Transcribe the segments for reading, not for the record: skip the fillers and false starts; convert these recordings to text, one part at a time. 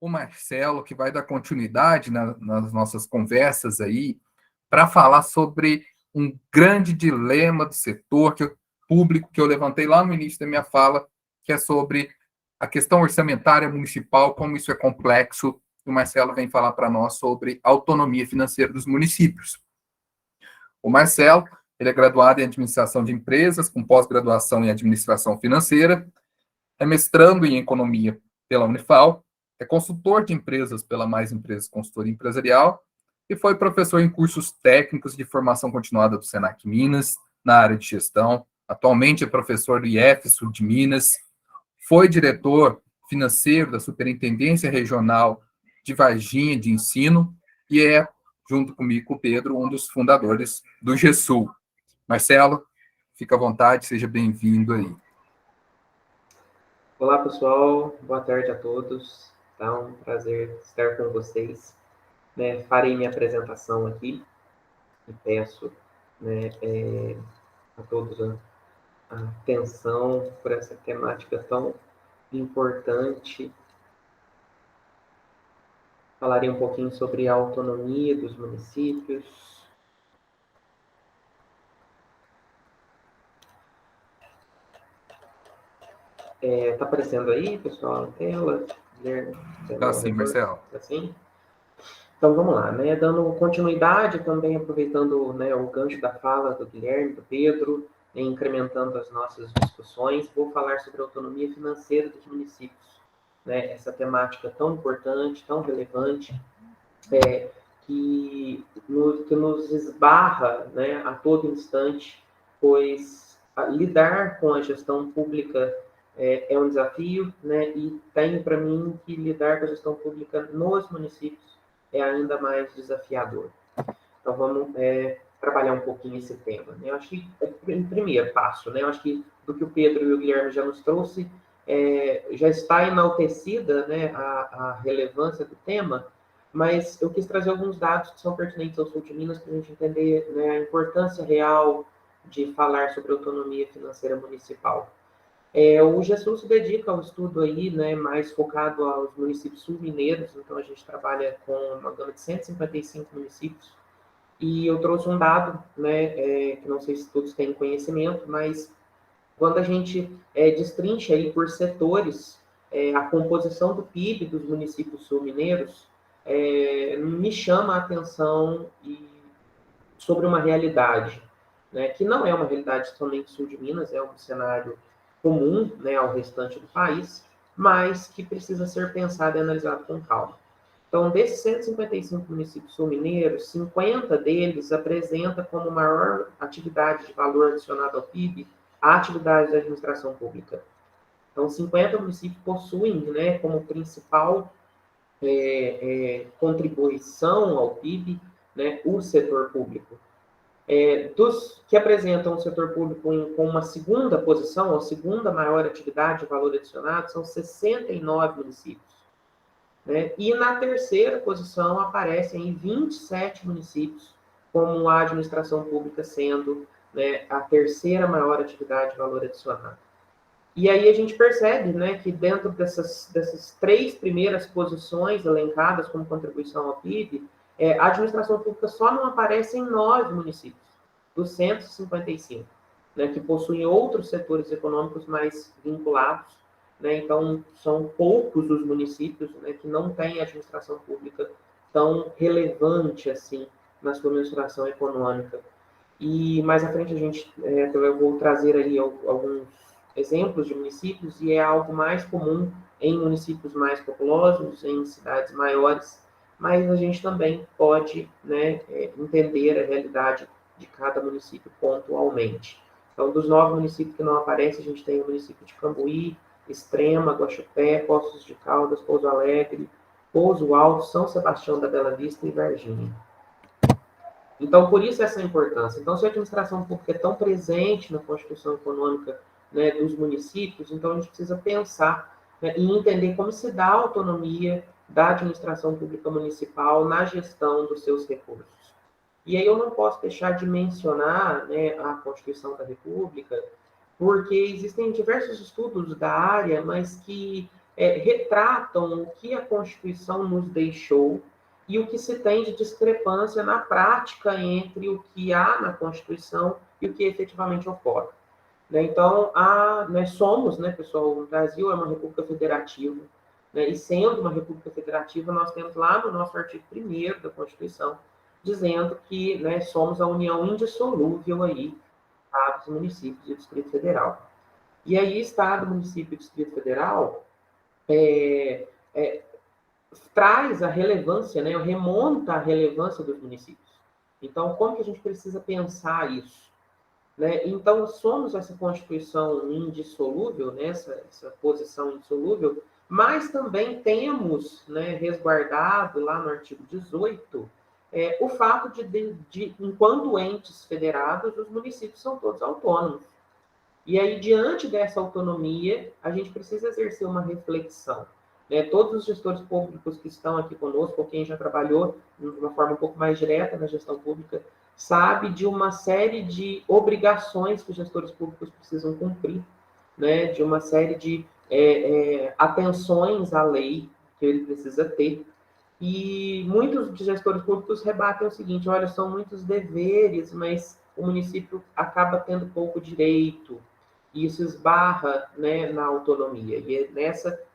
o Marcelo, que vai dar continuidade nas nossas conversas aí, para falar sobre um grande dilema do setor público que eu levantei lá no início da minha fala, que é sobre a questão orçamentária municipal, como isso é complexo. O Marcelo vem falar para nós sobre a autonomia financeira dos municípios. O Marcelo, ele é graduado em administração de empresas, com pós-graduação em administração financeira, é mestrando em economia pela Unifal, é consultor de empresas pela Mais Empresas Consultoria Empresarial e foi professor em cursos técnicos de formação continuada do Senac Minas, na área de gestão. Atualmente é professor do IF Sul de Minas, foi diretor financeiro da Superintendência Regional de Varginha de Ensino e é, junto comigo, o Pedro, um dos fundadores do GESUL. Marcelo, fica à vontade, seja bem-vindo aí. Olá, pessoal. Boa tarde a todos. Tá um prazer estar com vocês. Farei minha apresentação aqui e peço a todos a atenção por essa temática tão importante. Falarei um pouquinho sobre a autonomia dos municípios. Tá aparecendo aí, pessoal, na tela? Tá sim, Marcelo. Tá sim? Então, vamos lá, dando continuidade também, aproveitando o gancho da fala do Guilherme, do Pedro, incrementando as nossas discussões, vou falar sobre a autonomia financeira dos municípios. Essa temática tão importante, tão relevante, que nos esbarra a todo instante, pois lidar com a gestão pública é um desafio, e tem para mim que lidar com a gestão pública nos municípios é ainda mais desafiador. Então, vamos trabalhar um pouquinho esse tema. Eu acho que, em primeiro passo, eu acho que do que o Pedro e o Guilherme já nos trouxe, já está enaltecida a relevância do tema, mas eu quis trazer alguns dados que são pertinentes ao sul de Minas para a gente entender a importância real de falar sobre autonomia financeira municipal. O GESUL se dedica ao estudo aí, mais focado aos municípios sul-mineiros, então a gente trabalha com uma gama de 155 municípios, e eu trouxe um dado, que não sei se todos têm conhecimento, mas quando a gente destrincha aí por setores a composição do PIB dos municípios sul-mineiros, me chama a atenção sobre uma realidade, que não é uma realidade somente sul de Minas, é um cenário comum ao restante do país, mas que precisa ser pensado e analisado com calma. Então, desses 155 municípios sul-mineiros, 50 deles apresentam como maior atividade de valor adicionado ao PIB a atividade da administração pública. Então, 50 municípios possuem como principal contribuição ao PIB o setor público. Dos que apresentam o setor público com uma segunda posição, a segunda maior atividade de valor adicionado, são 69 municípios. E na terceira posição aparecem 27 municípios, como a administração pública sendo a terceira maior atividade de valor adicionado. E aí a gente percebe que dentro dessas três primeiras posições elencadas como contribuição ao PIB, a administração pública só não aparece em 9 municípios, dos 155, que possuem outros setores econômicos mais vinculados. Então, são poucos os municípios que não têm administração pública tão relevante assim na sua mensuração econômica. E mais à frente eu vou trazer aí alguns exemplos de municípios, e é algo mais comum em municípios mais populosos, em cidades maiores, mas a gente também pode entender a realidade de cada município pontualmente. Então, dos 9 municípios que não aparecem, a gente tem o município de Cambuí, Extrema, Guaxupé, Poços de Caldas, Pouso Alegre, Pouso Alto, São Sebastião da Bela Vista e Varginha. Então, por isso essa importância. Então, se a administração pública é tão presente na constituição econômica dos municípios, então a gente precisa pensar e entender como se dá a autonomia da administração pública municipal na gestão dos seus recursos. E aí eu não posso deixar de mencionar a Constituição da República, porque existem diversos estudos da área, mas que retratam o que a Constituição nos deixou e o que se tem de discrepância na prática entre o que há na Constituição e o que efetivamente ocorre. Né? Então, nós somos, né, pessoal, o Brasil é uma república federativa, né, e sendo uma república federativa, nós temos lá no nosso artigo 1º da Constituição, dizendo que, né, somos a união indissolúvel aí, estados, municípios e Distrito Federal. E aí, Estado, município e Distrito Federal traz a relevância, né, remonta a relevância dos municípios. Então, como que a gente precisa pensar isso? Né? Então, somos essa Constituição indissolúvel, né, essa posição indissolúvel, mas também temos, né, resguardado lá no artigo 18, o fato de, enquanto entes federados, os municípios são todos autônomos. E aí, diante dessa autonomia, a gente precisa exercer uma reflexão. Né? Todos os gestores públicos que estão aqui conosco, ou quem já trabalhou de uma forma um pouco mais direta na gestão pública, sabe de uma série de obrigações que os gestores públicos precisam cumprir, né? De uma série de atenções à lei que ele precisa ter. E muitos gestores públicos rebatem o seguinte: olha, são muitos deveres, mas o município acaba tendo pouco direito, e isso esbarra, né, na autonomia. E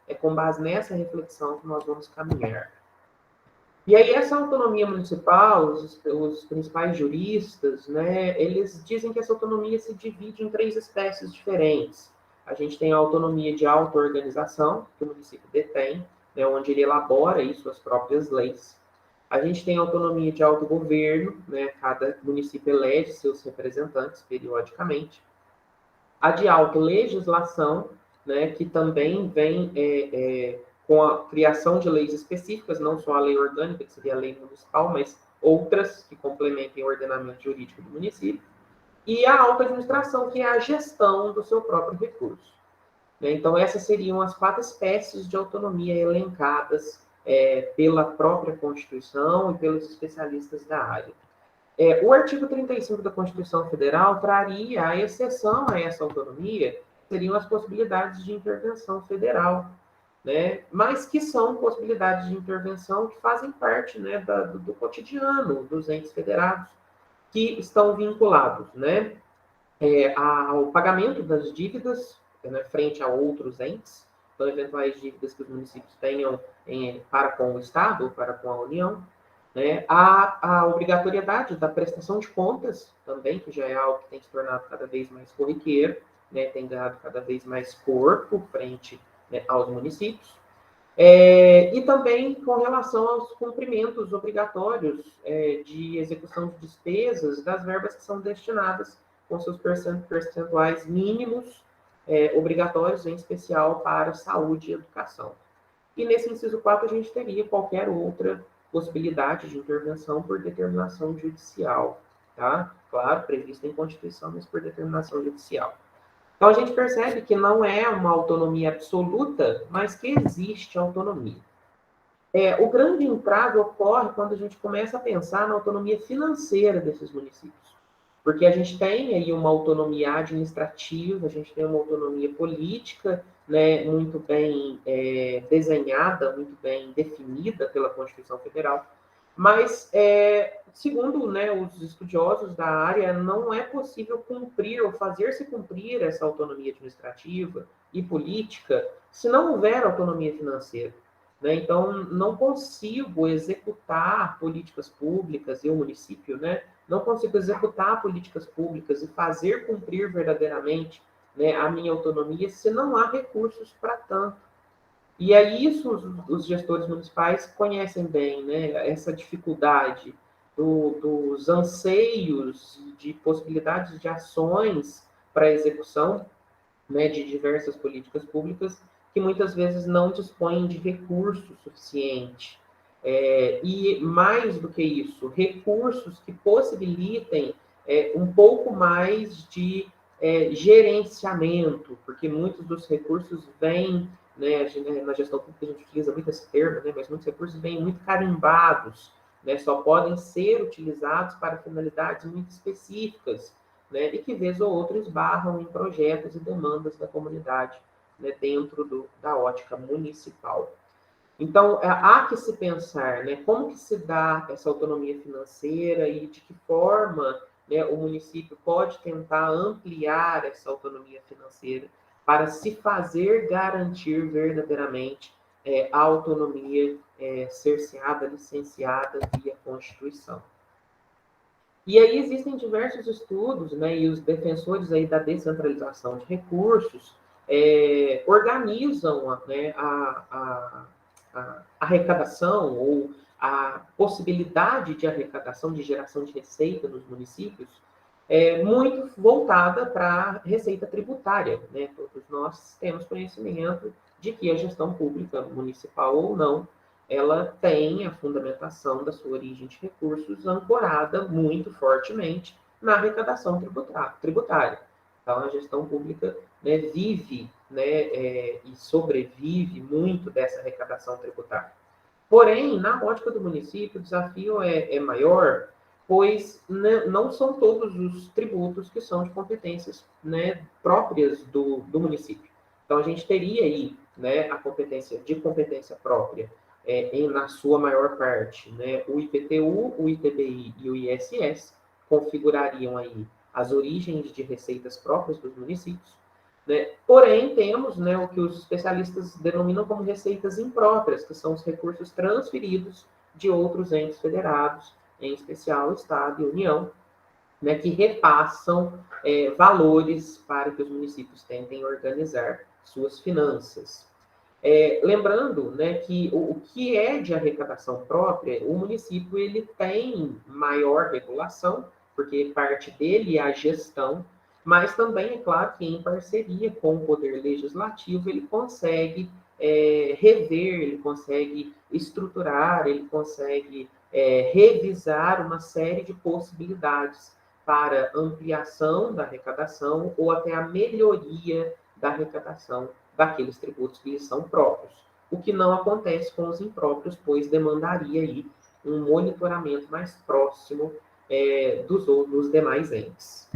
é com base nessa reflexão que nós vamos caminhar. E aí, essa autonomia municipal, os principais juristas, né, eles dizem que essa autonomia se divide em 3 espécies diferentes. A gente tem a autonomia de auto-organização, que o município detém, né, onde ele elabora aí suas próprias leis. A gente tem a autonomia de autogoverno, né, cada município elege seus representantes periodicamente. A de autolegislação, né, que também vem com a criação de leis específicas, não só a lei orgânica, que seria a lei municipal, mas outras que complementem o ordenamento jurídico do município. E a auto-administração, que é a gestão do seu próprio recurso. Né? Então, essas seriam as 4 espécies de autonomia elencadas pela própria Constituição e pelos especialistas da área. O artigo 35 da Constituição Federal traria a exceção a essa autonomia, seriam as possibilidades de intervenção federal, né? Mas que são possibilidades de intervenção que fazem parte, né, do cotidiano dos entes federados, que estão vinculados, né, ao pagamento das dívidas, né, frente a outros entes, então, eventuais dívidas que os municípios tenham para com o Estado ou para com a União, né? A obrigatoriedade da prestação de contas também, que já é algo que tem se tornado cada vez mais corriqueiro, né? Tem dado cada vez mais corpo frente, né, aos municípios. E também com relação aos cumprimentos obrigatórios de execução de despesas das verbas que são destinadas com seus percentuais mínimos obrigatórios, em especial para saúde e educação. E nesse inciso 4 a gente teria qualquer outra possibilidade de intervenção por determinação judicial, tá? Claro, prevista em Constituição, mas por determinação judicial. Então, a gente percebe que não é uma autonomia absoluta, mas que existe autonomia. O grande entrave ocorre quando a gente começa a pensar na autonomia financeira desses municípios. Porque a gente tem aí uma autonomia administrativa, a gente tem uma autonomia política, né, muito bem desenhada, muito bem definida pela Constituição Federal, mas, segundo, né, os estudiosos da área, não é possível cumprir ou fazer-se cumprir essa autonomia administrativa e política se não houver autonomia financeira. Né? Então, não consigo executar políticas públicas, e o município, né, não consigo executar políticas públicas e fazer cumprir verdadeiramente, né, a minha autonomia se não há recursos para tanto. E aí isso os gestores municipais conhecem bem, né, essa dificuldade dos anseios de possibilidades de ações para execução, né, de diversas políticas públicas que muitas vezes não dispõem de recurso suficiente. E mais do que isso, recursos que possibilitem um pouco mais de gerenciamento, porque muitos dos recursos vêm, né, na gestão pública a gente utiliza muito esse termo, né, mas muitos recursos vêm muito carimbados, né, só podem ser utilizados para finalidades muito específicas, né, e que vez ou outra esbarram em projetos e demandas da comunidade né, dentro da ótica municipal. Então, há que se pensar, né, como que se dá essa autonomia financeira e de que forma, né, o município pode tentar ampliar essa autonomia financeira para se fazer garantir verdadeiramente a autonomia cerceada, licenciada via Constituição. E aí existem diversos estudos, né, e os defensores aí da descentralização de recursos organizam, né, a arrecadação ou a possibilidade de arrecadação, de geração de receita nos municípios, muito voltada para a receita tributária, né? Todos nós temos conhecimento de que a gestão pública, municipal ou não, ela tem a fundamentação da sua origem de recursos ancorada muito fortemente na arrecadação tributária. Então, a gestão pública, né, vive, né, e sobrevive muito dessa arrecadação tributária. Porém, na ótica do município, o desafio é maior, pois não são todos os tributos que são de competências, né, próprias do município. Então, a gente teria aí, né, a competência própria, na sua maior parte, né, o IPTU, o ITBI e o ISS configurariam aí as origens de receitas próprias dos municípios, né? Porém, temos, né, o que os especialistas denominam como receitas impróprias, que são os recursos transferidos de outros entes federados, em especial Estado e União, né, que repassam valores para que os municípios tentem organizar suas finanças. Lembrando, né, que o que é de arrecadação própria, o município ele tem maior regulação, porque parte dele é a gestão, mas também é claro que em parceria com o poder legislativo ele consegue rever, ele consegue estruturar, ele consegue revisar uma série de possibilidades para ampliação da arrecadação ou até a melhoria da arrecadação daqueles tributos que lhes são próprios. O que não acontece com os impróprios, pois demandaria aí um monitoramento mais próximo dos demais entes.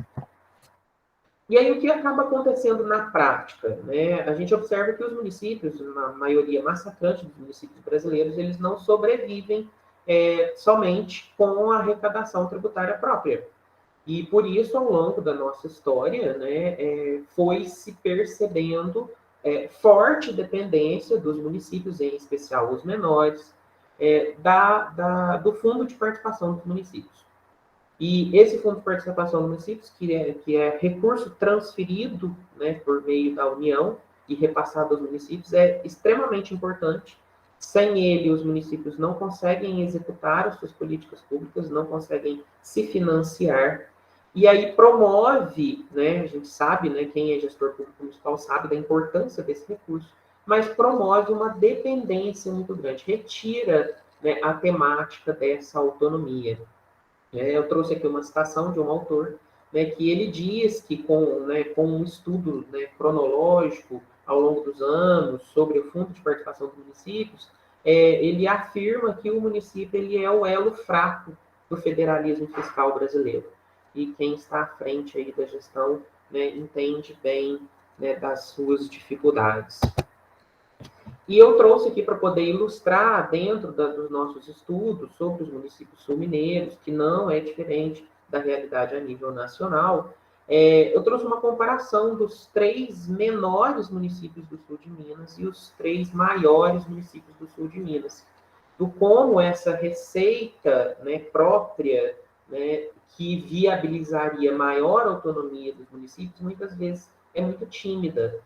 E aí, o que acaba acontecendo na prática? Né? A gente observa que os municípios, na maioria massacrante dos municípios brasileiros, eles não sobrevivem somente com a arrecadação tributária própria. E por isso, ao longo da nossa história, né, foi se percebendo forte dependência dos municípios, em especial os menores, do Fundo de Participação dos Municípios. E esse Fundo de Participação dos Municípios, que é recurso transferido, né, por meio da União e repassado aos municípios, é extremamente importante. Sem ele, os municípios não conseguem executar as suas políticas públicas, não conseguem se financiar. E aí promove, né, a gente sabe, né, quem é gestor público municipal sabe da importância desse recurso, mas promove uma dependência muito grande, retira, né, a temática dessa autonomia. Eu trouxe aqui uma citação de um autor, né, que ele diz que com um estudo, né, cronológico ao longo dos anos sobre o Fundo de Participação dos Municípios, ele afirma que o município ele é o elo fraco do federalismo fiscal brasileiro. E quem está à frente aí da gestão, né, entende bem, né, das suas dificuldades. E eu trouxe aqui para poder ilustrar, dentro dos nossos estudos sobre os municípios sul-mineiros, que não é diferente da realidade a nível nacional, eu trouxe uma comparação dos 3 menores municípios do sul de Minas e os 3 maiores municípios do sul de Minas. Do como essa receita, né, própria, né, que viabilizaria maior autonomia dos municípios, muitas vezes é muito tímida.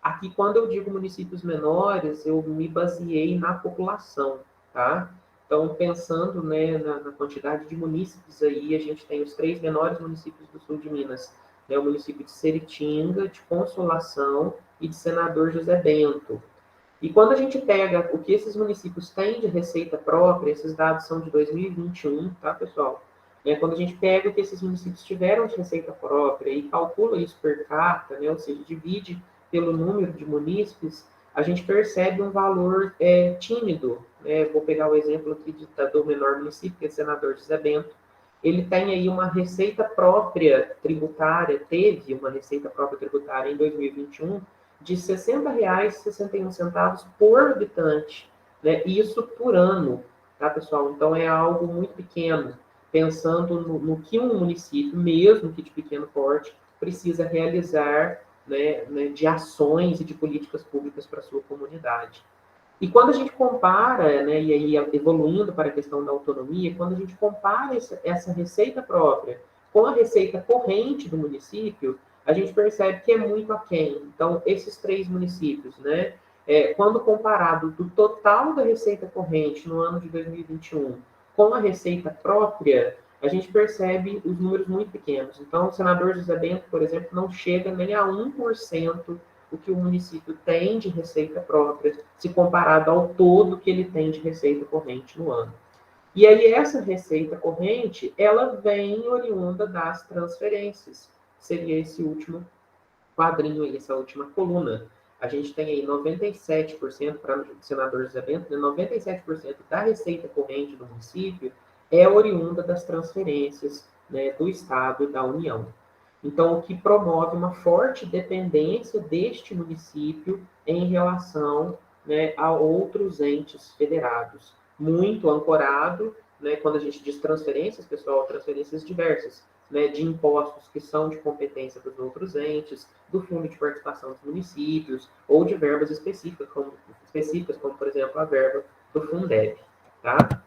Aqui, quando eu digo municípios menores, eu me baseei na população, tá? Então, pensando, né, na quantidade de munícipes aí, a gente tem os 3 menores municípios do sul de Minas, né, o município de Seritinga, de Consolação e de Senador José Bento. E quando a gente pega o que esses municípios têm de receita própria, esses dados são de 2021, tá, pessoal? Quando a gente pega o que esses municípios tiveram de receita própria e calcula isso per capita, né, ou seja, divide pelo número de munícipes, a gente percebe um valor tímido. Vou pegar o exemplo aqui do menor município, que é o Senador José Bento. Ele tem aí uma receita própria tributária, teve uma receita própria tributária em 2021 de R$ 60,61 por habitante, né? Isso por ano, tá, pessoal? Então, é algo muito pequeno, pensando no que um município, mesmo que de pequeno porte, precisa realizar, né, de ações e de políticas públicas para a sua comunidade. E quando a gente compara, né, e aí evoluindo para a questão da autonomia, quando a gente compara essa receita própria com a receita corrente do município, a gente percebe que é muito aquém. Então, esses 3 municípios, né, quando comparado do total da receita corrente no ano de 2021 com a receita própria, a gente percebe os números muito pequenos. Então, o senador José Bento, por exemplo, não chega nem a 1% o que o município tem de receita própria, se comparado ao todo que ele tem de receita corrente no ano. E aí essa receita corrente, ela vem oriunda das transferências. Seria esse último quadrinho aí, essa última coluna. A gente tem aí 97%, para o senador José Bento, né, 97% da receita corrente do município é oriunda das transferências, né, do Estado e da União. Então, o que promove uma forte dependência deste município em relação, né, a outros entes federados. Muito ancorado, né, quando a gente diz transferências, pessoal, transferências diversas, né, de impostos que são de competência dos outros entes, do fundo de participação dos municípios, ou de verbas específicas, como por exemplo, a verba do Fundeb. Tá?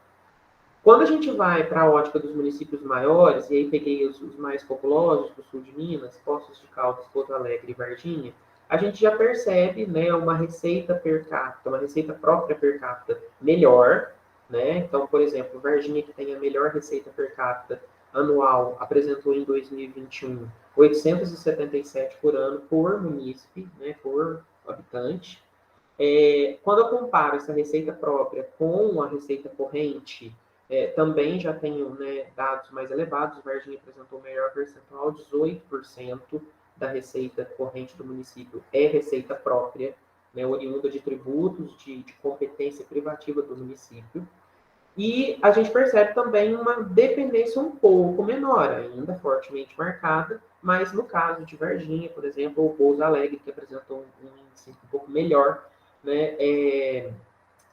Quando a gente vai para a ótica dos municípios maiores, e aí peguei os mais populosos do sul de Minas, Poços de Caldas, Pouso Alegre e Varginha, a gente já percebe, né, uma receita per capita, uma receita própria per capita melhor, né? Então, por exemplo, Varginha, que tem a melhor receita per capita anual, apresentou em 2021 877 por ano por munícipe, né, por habitante. Quando eu comparo essa receita própria com a receita corrente, também já tenho, né, dados mais elevados. Varginha apresentou o melhor percentual, 18% da receita corrente do município é receita própria, né, oriunda de tributos de competência privativa do município. E a gente percebe também uma dependência um pouco menor, ainda fortemente marcada, mas no caso de Varginha, por exemplo, ou Pouso Alegre, que apresentou um índice um pouco melhor, né,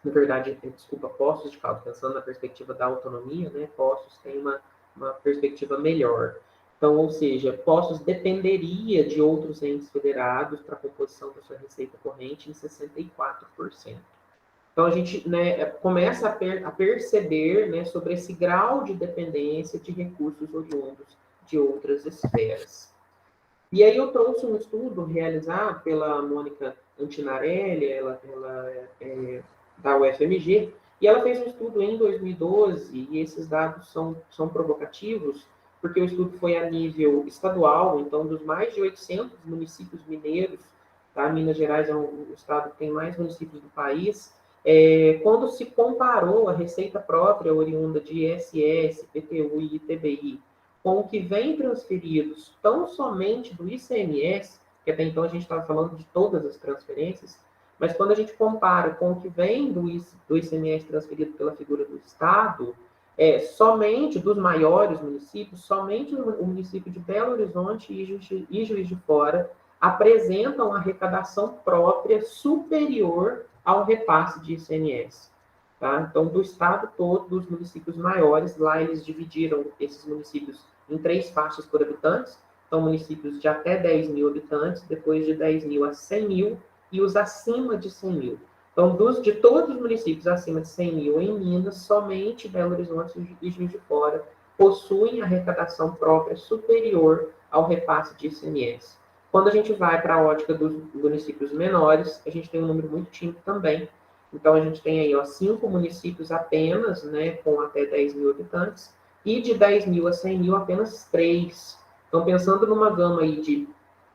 na verdade, desculpa, Poços de Caldas, pensando na perspectiva da autonomia, né, Poços tem uma perspectiva melhor. Então, ou seja, Poços dependeria de outros entes federados para a composição da sua receita corrente em 64%. Então, a gente, né, começa a perceber, né, sobre esse grau de dependência de recursos oriundos de outras esferas. E aí eu trouxe um estudo realizado pela Mônica Antinarelli, ela é da UFMG, e ela fez um estudo em 2012, e esses dados são provocativos, porque o estudo foi a nível estadual, então dos mais de 800 municípios mineiros, tá? Minas Gerais é o estado que tem mais municípios do país. Quando se comparou a receita própria oriunda de ISS, PTU e ITBI com o que vem transferidos tão somente do ICMS, que até então a gente estava falando de todas as transferências, mas quando a gente compara com o que vem do ICMS transferido pela figura do Estado, somente dos maiores municípios, somente o município de Belo Horizonte e Juiz de Fora apresentam arrecadação própria superior ao repasse de ICMS. Tá? Então, do estado todo, dos municípios maiores, lá eles dividiram esses municípios em 3 faixas por habitantes. Então, municípios de até 10 mil habitantes, depois de 10 mil a 100 mil, e os acima de 100 mil. Então, de todos os municípios acima de 100 mil em Minas, somente Belo Horizonte e Juiz de Fora possuem arrecadação própria superior ao repasse de ICMS. Quando a gente vai para a ótica dos municípios menores, a gente tem um número muito tímido também. Então, a gente tem aí 5 municípios apenas, né, com até 10 mil habitantes, e de 10 mil a 100 mil, apenas 3. Então, pensando numa gama aí de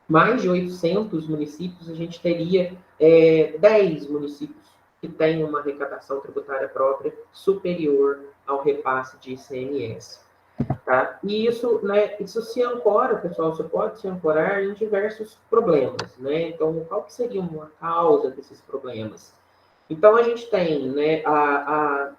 mais de 800 municípios, a gente teria 10 municípios que têm uma arrecadação tributária própria superior ao repasse de ICMS. Tá? E isso, né, isso se ancora, pessoal, você pode se ancorar em diversos problemas. Né? Então, qual que seria uma causa desses problemas? Então, a gente tem, né, a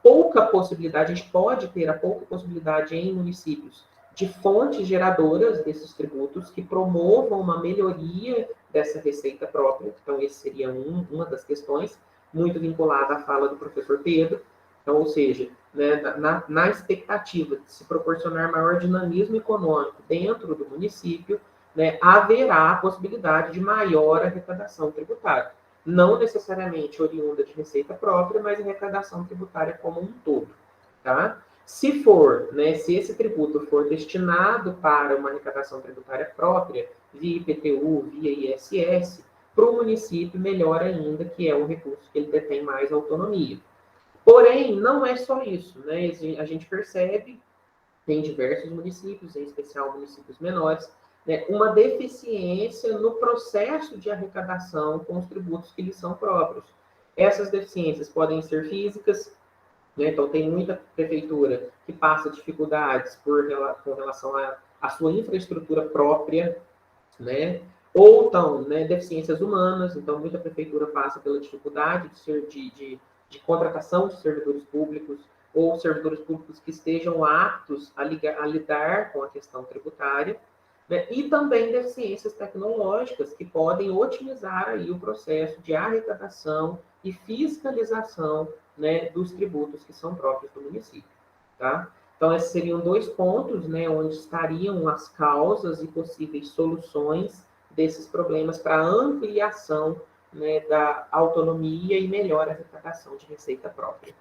pouca possibilidade, a gente pode ter a pouca possibilidade em municípios de fontes geradoras desses tributos que promovam uma melhoria dessa receita própria. Então, esse seria uma das questões, muito vinculada à fala do professor Pedro. Então, ou seja, né, na expectativa de se proporcionar maior dinamismo econômico dentro do município, né, haverá a possibilidade de maior arrecadação tributária. Não necessariamente oriunda de receita própria, mas arrecadação tributária como um todo. Tá? Se for, né, se esse tributo for destinado para uma arrecadação tributária própria, via IPTU, via ISS, para o município, melhor ainda, que é o recurso que ele detém mais autonomia. Porém, não é só isso, né? A gente percebe, em diversos municípios, em especial municípios menores, né, uma deficiência no processo de arrecadação com os tributos que lhes são próprios. Essas deficiências podem ser físicas, né? Então, tem muita prefeitura que passa dificuldades com relação à sua infraestrutura própria, né? Ou então, né, deficiências humanas. Então, muita prefeitura passa pela dificuldade de contratação de servidores públicos ou servidores públicos que estejam aptos a lidar com a questão tributária, né? E também deficiências tecnológicas que podem otimizar aí o processo de arrecadação e fiscalização, né, dos tributos que são próprios do município, tá? Então, esses seriam dois pontos, né, onde estariam as causas e possíveis soluções desses problemas para ampliação, né, da autonomia e melhor arrecadação de receita própria.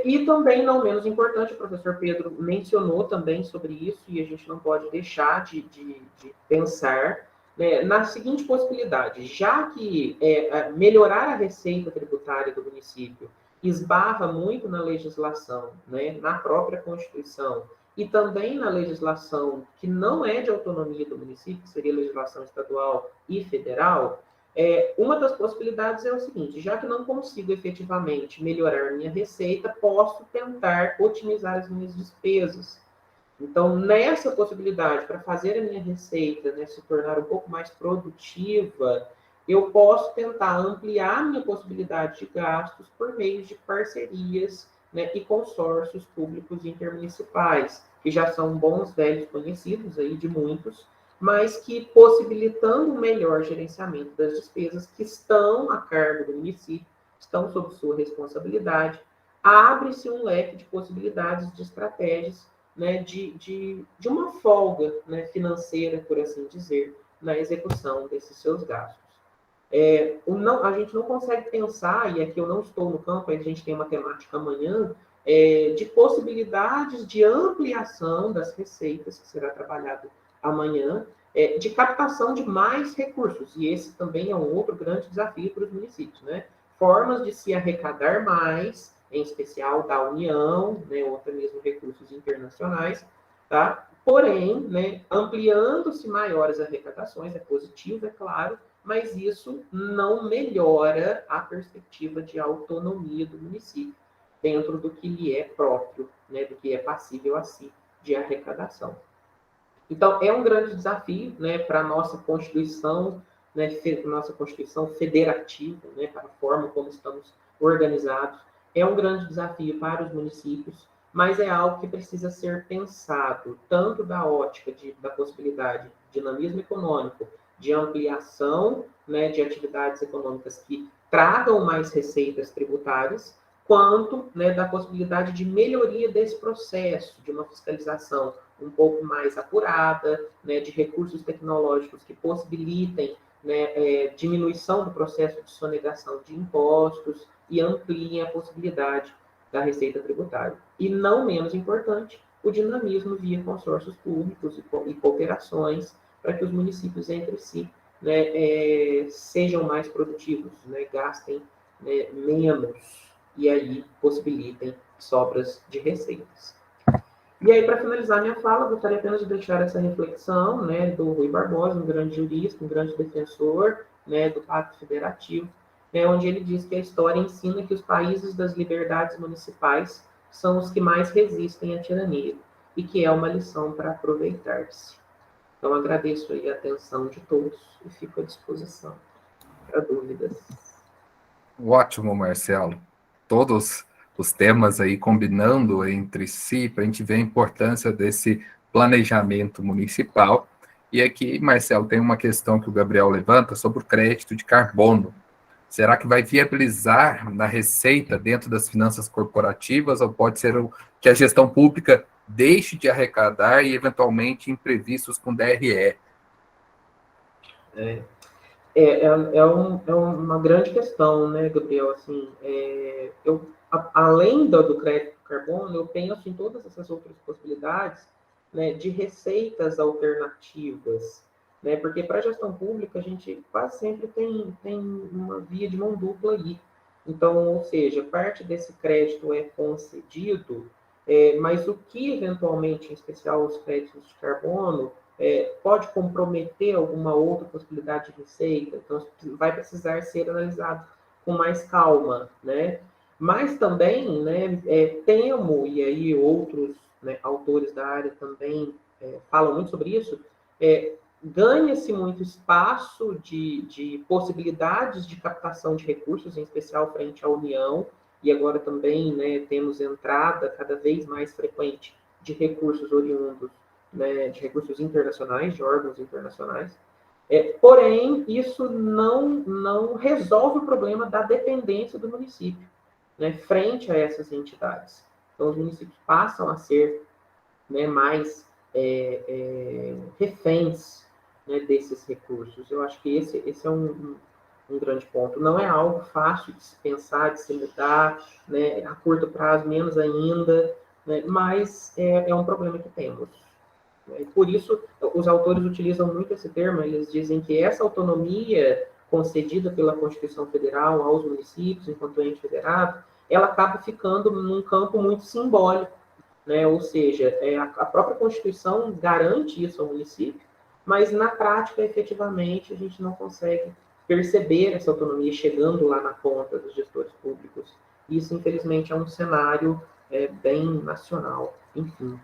E também, não menos importante, o professor Pedro mencionou também sobre isso, e a gente não pode deixar de pensar, né, na seguinte possibilidade: já que melhorar a receita tributária do município esbarra muito na legislação, né, na própria Constituição, e também na legislação que não é de autonomia do município, que seria legislação estadual e federal, uma das possibilidades é o seguinte: já que não consigo efetivamente melhorar minha receita, posso tentar otimizar as minhas despesas. Então, nessa possibilidade, para fazer a minha receita, né, se tornar um pouco mais produtiva, eu posso tentar ampliar minha possibilidade de gastos por meio de parcerias, né, e consórcios públicos intermunicipais, que já são bons velhos conhecidos aí de muitos, mas que, possibilitando um melhor gerenciamento das despesas que estão a cargo do município, estão sob sua responsabilidade, abre-se um leque de possibilidades, de estratégias, né, de uma folga, né, financeira, por assim dizer, na execução desses seus gastos. A gente não consegue pensar, e aqui eu não estou no campo, a gente tem uma temática amanhã, de possibilidades de ampliação das receitas, que será trabalhado amanhã, de captação de mais recursos, e esse também é um outro grande desafio para os municípios, né? Formas de se arrecadar mais, em especial da União, né, ou até mesmo recursos internacionais, tá? Porém, né, ampliando-se maiores arrecadações, é positivo, é claro, mas isso não melhora a perspectiva de autonomia do município, dentro do que lhe é próprio, né, do que é passível a si de arrecadação. Então, é um grande desafio, né, para a nossa Constituição, né, nossa Constituição federativa, né, para a forma como estamos organizados. É um grande desafio para os municípios, mas é algo que precisa ser pensado, tanto da ótica da possibilidade de dinamismo econômico, de ampliação, né, de atividades econômicas que tragam mais receitas tributárias, quanto, né, da possibilidade de melhoria desse processo, de uma fiscalização um pouco mais apurada, né, de recursos tecnológicos que possibilitem, né, diminuição do processo de sonegação de impostos e ampliem a possibilidade da receita tributária. E, não menos importante, o dinamismo via consórcios públicos e cooperações, para que os municípios entre si, né, sejam mais produtivos, né, gastem, né, menos, e aí possibilitem sobras de receitas. E aí, para finalizar minha fala, gostaria apenas de deixar essa reflexão, né, do Rui Barbosa, um grande jurista, um grande defensor, né, do Pacto Federativo, né, onde ele diz que a história ensina que os países das liberdades municipais são os que mais resistem à tirania, e que é uma lição para aproveitar-se. Então, agradeço aí a atenção de todos e fico à disposição para dúvidas. Ótimo, Marcelo. Todos os temas aí combinando entre si, para a gente ver a importância desse planejamento municipal. E aqui, Marcelo, tem uma questão que o Gabriel levanta sobre o crédito de carbono. Será que vai viabilizar na receita dentro das finanças corporativas, ou pode ser que a gestão pública deixe de arrecadar e, eventualmente, imprevistos com DRE? É uma grande questão, né, Gabriel? Assim, além do crédito carbono, eu penso em todas essas outras possibilidades, né, de receitas alternativas, né? Porque para a gestão pública a gente quase sempre tem uma via de mão dupla aí. Então, ou seja, parte desse crédito é concedido, mas o que eventualmente, em especial os créditos de carbono, pode comprometer alguma outra possibilidade de receita, então vai precisar ser analisado com mais calma, né? Mas também, né, temo, e aí outros, né, autores da área também falam muito sobre isso, ganha-se muito espaço de possibilidades de captação de recursos, em especial frente à União, e agora também, né, temos entrada cada vez mais frequente de recursos oriundos, né, de recursos internacionais, de órgãos internacionais. Porém, isso não resolve o problema da dependência do município, né, frente a essas entidades. Então, os municípios passam a ser, né, mais reféns, né, desses recursos. Eu acho que esse é um grande ponto. Não é algo fácil de se pensar, de se mudar, né, a curto prazo, menos ainda, né, mas é um problema que temos. Por isso, os autores utilizam muito esse termo, eles dizem que essa autonomia concedida pela Constituição Federal aos municípios, enquanto ente federado, ela acaba ficando num campo muito simbólico, né? Ou seja, a própria Constituição garante isso ao município, mas na prática, efetivamente, a gente não consegue perceber essa autonomia chegando lá na ponta dos gestores públicos. Isso, infelizmente, é um cenário bem nacional. Enfim.